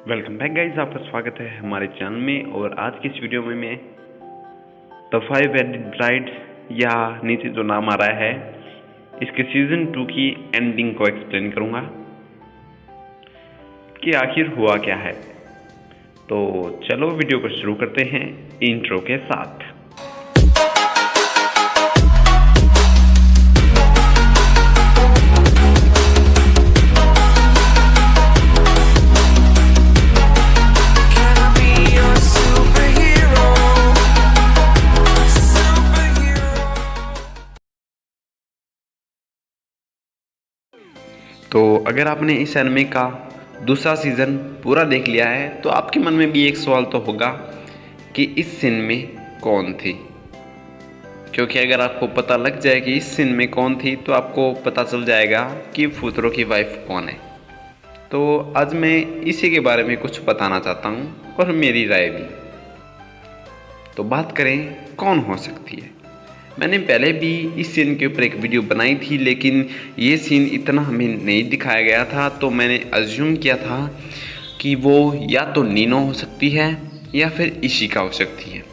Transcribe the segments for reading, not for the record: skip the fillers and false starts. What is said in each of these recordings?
Welcome back guys, आपका स्वागत है हमारे चैनल में। और आज की इस वीडियो में मैं द 5 वेडिड ब्राइड या नीचे जो नाम आ रहा है इसके सीजन 2 की एंडिंग को एक्सप्लेन करूंगा कि आखिर हुआ क्या है। तो चलो वीडियो को शुरू करते हैं इंट्रो के साथ। तो अगर आपने इस एनिमे का दूसरा सीज़न पूरा देख लिया है तो आपके मन में भी एक सवाल तो होगा कि इस सीन में कौन थी, क्योंकि अगर आपको पता लग जाए कि इस सीन में कौन थी तो आपको पता चल जाएगा कि फुतरो की वाइफ कौन है। तो आज मैं इसी के बारे में कुछ बताना चाहता हूँ और मेरी राय भी। तो बात करें कौन हो सकती है। मैंने पहले भी इस सीन के ऊपर एक वीडियो बनाई थी, लेकिन ये सीन इतना हमें नहीं दिखाया गया था, तो मैंने अज्यूम किया था कि वो या तो नीनो हो सकती है या फिर इशिका हो सकती है।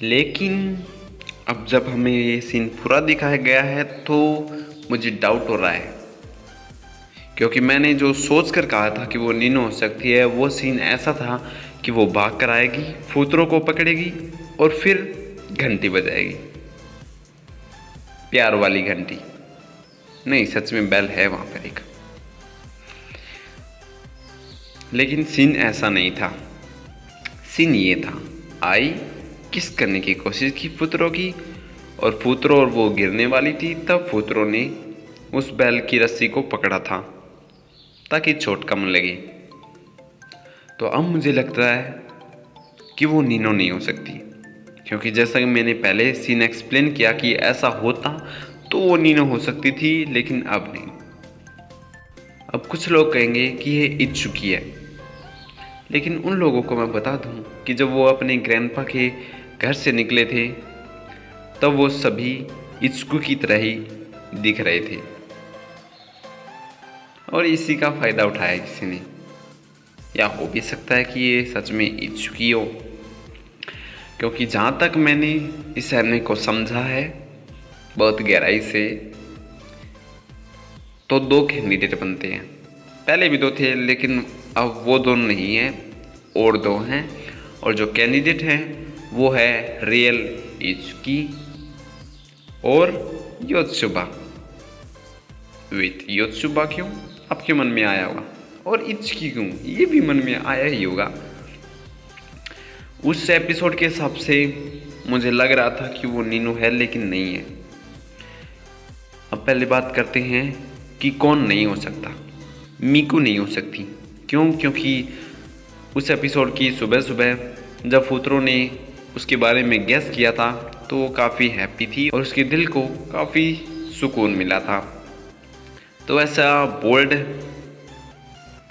लेकिन अब जब हमें ये सीन पूरा दिखाया गया है तो मुझे डाउट हो रहा है, क्योंकि मैंने जो सोच कर कहा था कि वो नीनो हो सकती है, वो सीन ऐसा था कि वो भाग कर आएगी, फुतरो को पकड़ेगी और फिर घंटी बजाएगी, प्यार वाली घंटी नहीं, सच में बेल है वहां पर एक। लेकिन सीन ऐसा नहीं था। सीन ये था, आई किस करने की कोशिश की फुतरो की, और फुतरो और वो गिरने वाली थी, तब फुतरो ने उस बैल की रस्सी को पकड़ा था ताकि चोट कम लगे। तो अब मुझे लगता है कि वो नीनो नहीं हो सकती, क्योंकि जैसा कि मैंने पहले सीन एक्सप्लेन किया कि ऐसा होता तो वो नीनो हो सकती थी, लेकिन अब नहीं। अब कुछ लोग कहेंगे कि ये इत्सुकी है, लेकिन उन लोगों को मैं बता दूं कि जब वो अपने ग्रैंडपा के घर से निकले थे तब वो सभी इत्सुकी की तरह ही दिख रहे थे, और इसी का फ़ायदा उठाया किसी ने। या हो भी सकता है कि ये सच में इत्सुकी हो, क्योंकि जहाँ तक मैंने इस एनिमे को समझा है बहुत गहराई से, तो दो कैंडिडेट बनते हैं। पहले भी दो थे, लेकिन अब वो दोनों नहीं हैं और दो हैं, और जो कैंडिडेट हैं वो है रियल इत्सुकी और योत्सुबा। विथ योत्सुबा क्यों आपके मन में आया होगा, और इत्सुकी क्यों ये भी मन में आया ही होगा। उस एपिसोड के हिसाब से मुझे लग रहा था कि वो नीनो है, लेकिन नहीं है। अब पहले बात करते हैं कि कौन नहीं हो सकता। मीकू नहीं हो सकती। क्यों? क्योंकि उस एपिसोड की सुबह सुबह जब फुतरो ने उसके बारे में गेस किया था तो वो काफ़ी हैप्पी थी और उसके दिल को काफ़ी सुकून मिला था, तो ऐसा बोल्ड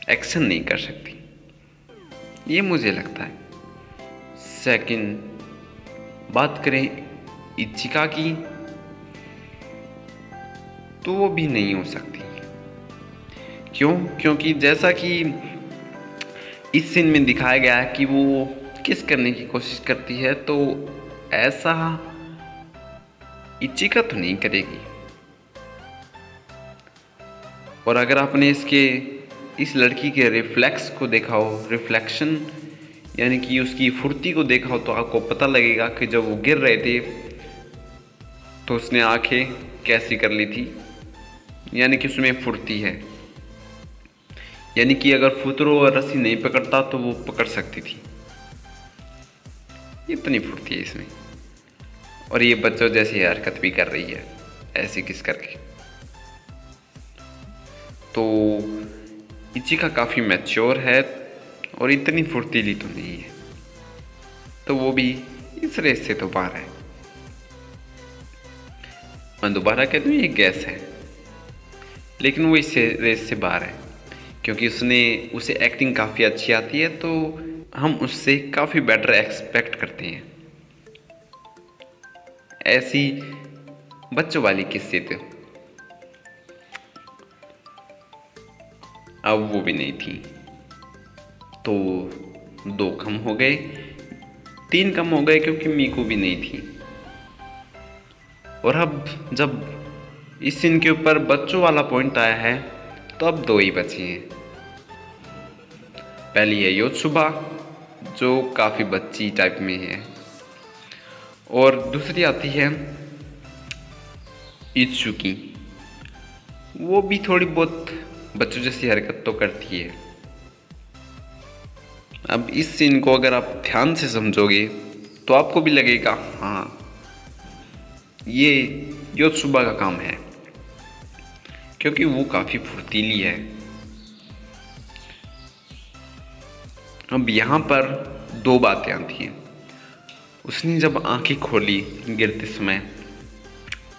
एक्शन नहीं कर सकती, ये मुझे लगता है। सेकंड, बात करें इचिका की, तो वो भी नहीं हो सकती। क्यों? क्योंकि जैसा कि इस सीन में दिखाया गया है कि वो किस करने की कोशिश करती है, तो ऐसा इचिका तो नहीं करेगी। और अगर आपने इस लड़की के रिफ्लेक्स को देखा हो, रिफ्लेक्शन यानी कि उसकी फुर्ती को देखा हो, तो आपको पता लगेगा कि जब वो गिर रहे थे तो उसने आंखें कैसी कर ली थी, यानी कि उसमें फुर्ती है। यानी कि अगर फुतरो रस्सी नहीं पकड़ता तो वो पकड़ सकती थी, इतनी फुर्ती है इसमें। और ये बच्चों जैसी हरकत भी कर रही है ऐसी किस करके। तो इचिका काफ़ी मैच्योर है और इतनी फुर्तीली तो नहीं है, तो वो भी इस रेस से तो बाहर है। मैं दोबारा कह दूँ ये गैस है, लेकिन वो इस रेस से बाहर है, क्योंकि उसे एक्टिंग काफ़ी अच्छी आती है, तो हम उससे काफ़ी बेटर एक्सपेक्ट करते हैं। ऐसी बच्चों वाली किस्से तो अब वो भी नहीं थी। तो 2 कम हो गए, 3 कम हो गए क्योंकि मीकू भी नहीं थी। और अब जब इस सीन के ऊपर बच्चों वाला पॉइंट आया है तो अब 2 ही बचे हैं। पहली है योत्सुबा जो काफ़ी बच्ची टाइप में है, और दूसरी आती है इत्सुकी। वो भी थोड़ी बहुत बच्चों जैसी हरकत तो करती है। अब इस सीन को अगर आप ध्यान से समझोगे तो आपको भी लगेगा हाँ ये योत्सुबा का काम है, क्योंकि वो काफ़ी फुर्तीली है। अब यहाँ पर 2 बातें आती हैं। उसने जब आंखें खोली गिरते समय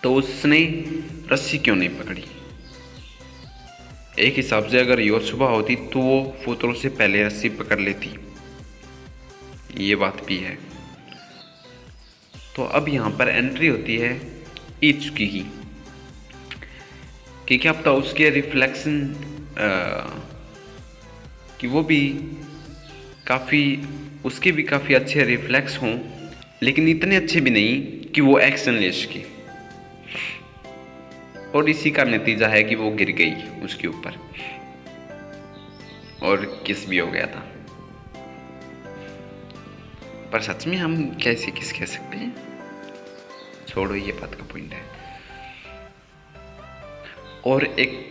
तो उसने रस्सी क्यों नहीं पकड़ी? एक हिसाब से अगर योत्सुबा होती तो वो फुतरो से पहले रस्सी पकड़ लेती, ये बात भी है। तो अब यहाँ पर एंट्री होती है इत्सुकी की कि क्या पता उसके रिफ्लेक्शन कि वो भी उसके भी काफ़ी अच्छे रिफ्लेक्स हों, लेकिन इतने अच्छे भी नहीं कि वो एक्शन ले सके। और इसी का नतीजा है कि वो गिर गई उसके ऊपर और किस भी हो गया था। पर सच में हम कैसे किस कह सकते हैं, छोड़ो, ये बात का पॉइंट है। और एक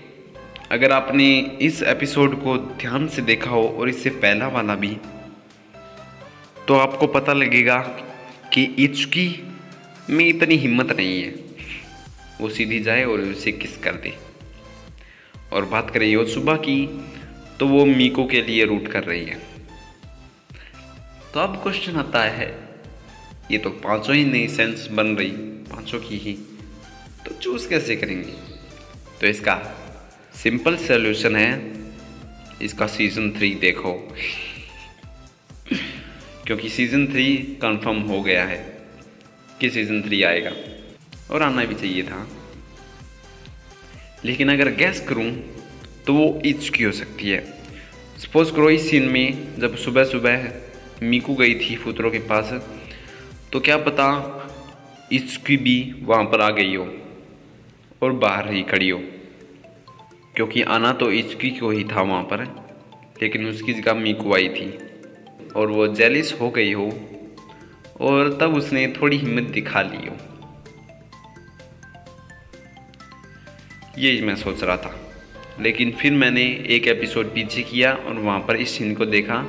अगर आपने इस एपिसोड को ध्यान से देखा हो और इससे पहला वाला भी, तो आपको पता लगेगा कि इत्सुकी में इतनी हिम्मत नहीं है वो सीधी जाए और उसे किस कर दे। और बात करें योत्सुबा की तो वो मीको के लिए रूट कर रही है। तो अब क्वेश्चन आता है, ये तो 5 ही नई सेंस बन रही, 5 की ही, तो चूज कैसे करेंगे? तो इसका सिंपल सॉल्यूशन है, इसका सीजन 3 देखो क्योंकि सीजन 3 कंफर्म हो गया है कि सीजन 3 आएगा और आना भी चाहिए था। लेकिन अगर गैस करूं तो वो इत्सुकी हो सकती है। सपोज करो इस सीन में जब सुबह सुबह मीकू गई थी फुतरो के पास, तो क्या पता इत्सुकी भी वहाँ पर आ गई हो और बाहर ही खड़ी हो, क्योंकि आना तो इत्सुकी को ही था वहाँ पर, लेकिन उसकी जगह मीकू आई थी और वो जेलिस हो गई हो और तब उसने थोड़ी हिम्मत दिखा ली हो। ये मैं सोच रहा था, लेकिन फिर मैंने एक एपिसोड पीछे किया और वहाँ पर इस सीन को देखा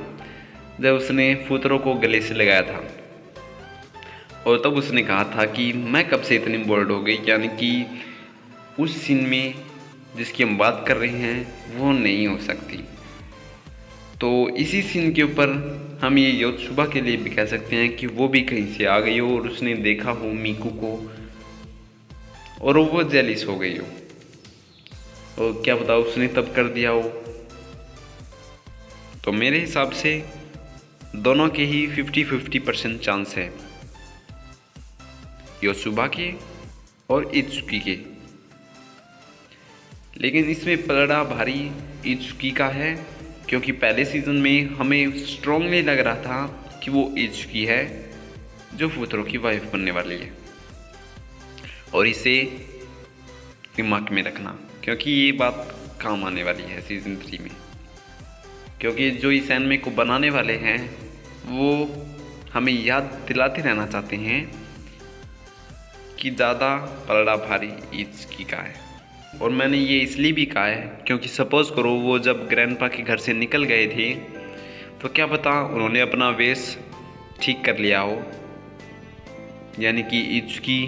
जब उसने फुतरो को गले से लगाया था, और तब उसने कहा था कि मैं कब से इतनी बोल्ड हो गई, यानी कि उस सीन में जिसकी हम बात कर रहे हैं वो नहीं हो सकती। तो इसी सीन के ऊपर हम ये योत्सुबा के लिए भी कह सकते हैं कि वो भी कहीं से आ गई हो और उसने देखा हो मीकू को और वो जेलिस हो गई हो, और क्या पता उसने तब कर दिया हो। तो मेरे हिसाब से दोनों के ही 50-50% चांस है, योत्सुबा के और इत्सुकी के। लेकिन इसमें पलड़ा भारी इत्सुकी का है, क्योंकि पहले सीजन में हमें स्ट्रांगली लग रहा था कि वो इत्सुकी है जो फुतरो की वाइफ बनने वाली है। और इसे दिमाग में रखना, क्योंकि ये बात काम आने वाली है सीजन 3 में, क्योंकि जो इस एनिमे को बनाने वाले हैं वो हमें याद दिलाते रहना चाहते हैं कि ज़्यादा पलड़ा भारी इत्सुकी का है। और मैंने ये इसलिए भी कहा है क्योंकि सपोज़ करो वो जब ग्रैंडपा के घर से निकल गए थे, तो क्या पता उन्होंने अपना वेश ठीक कर लिया हो, यानी कि इत्सुकी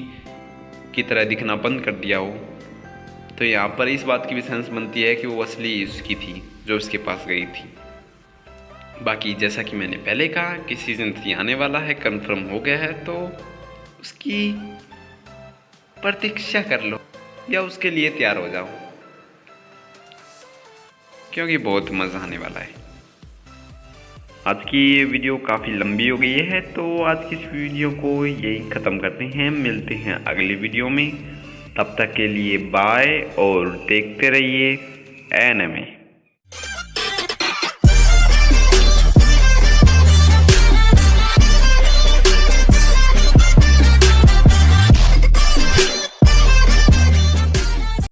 की तरह दिखना बंद कर दिया हो। तो यहाँ पर इस बात की भी सेंस बनती है कि वो असली इत्सुकी थी जो उसके पास गई थी। बाकी जैसा कि मैंने पहले कहा कि सीजन 3 आने वाला है, कंफर्म हो गया है, तो उसकी प्रतीक्षा कर लो या उसके लिए तैयार हो जाओ, क्योंकि बहुत मज़ा आने वाला है। आज की ये वीडियो काफ़ी लंबी हो गई है, तो आज की इस वीडियो को यही ख़त्म करते हैं। मिलते हैं अगली वीडियो में, तब तक के लिए बाय और देखते रहिए एनिमे।